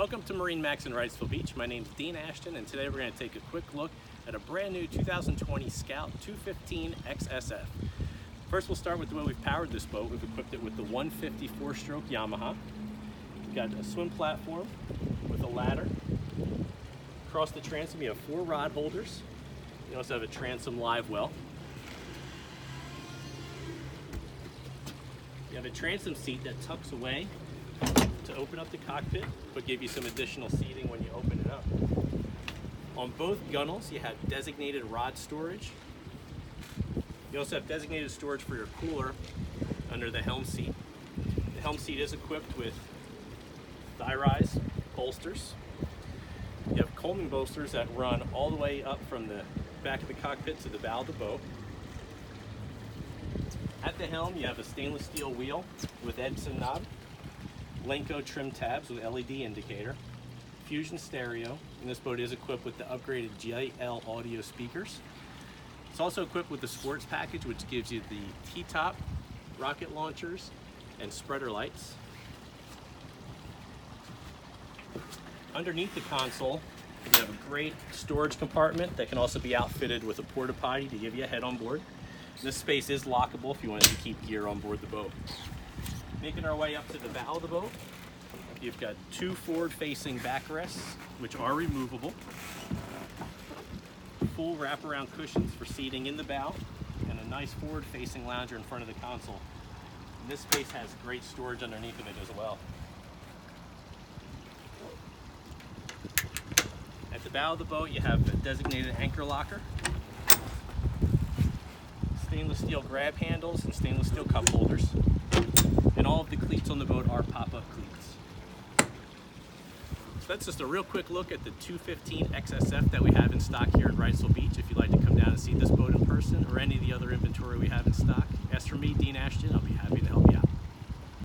Welcome to MarineMax in Wrightsville Beach. My name is Dean Ashton, and today we're going to take a quick look at a brand new 2020 Scout 215 XSF. First, we'll start with the way we've powered this boat. We've equipped it with the 154 stroke Yamaha. We've got a swim platform with a ladder. Across the transom, you have 4 rod holders. You also have a transom live well. You have a transom seat that tucks away to open up the cockpit, but give you some additional seating when you open it up. On both gunnels, you have designated rod storage. You also have designated storage for your cooler under the helm seat. The helm seat is equipped with thigh-rise bolsters. You have combing bolsters that run all the way up from the back of the cockpit to the bow of the boat. At the helm, you have a stainless steel wheel with Edson knob, Lenco trim tabs with LED indicator, Fusion stereo, and this boat is equipped with the upgraded JL audio speakers. It's also equipped with the sports package, which gives you the T-top, rocket launchers, and spreader lights. Underneath the console, you have a great storage compartment that can also be outfitted with a porta potty to give you a head on board. This space is lockable if you wanted to keep gear on board the boat. Making our way up to the bow of the boat, you've got 2 forward-facing backrests, which are removable. Full wraparound cushions for seating in the bow, and a nice forward-facing lounger in front of the console. And this space has great storage underneath of it as well. At the bow of the boat, you have a designated anchor locker, stainless steel grab handles, and stainless steel cup holders. And all of the cleats on the boat are pop-up cleats. So that's just a real quick look at the 215 XSF that we have in stock here at Wrightsville Beach. If you'd like to come down and see this boat in person or any of the other inventory we have in stock, as for me, Dean Ashton, I'll be happy to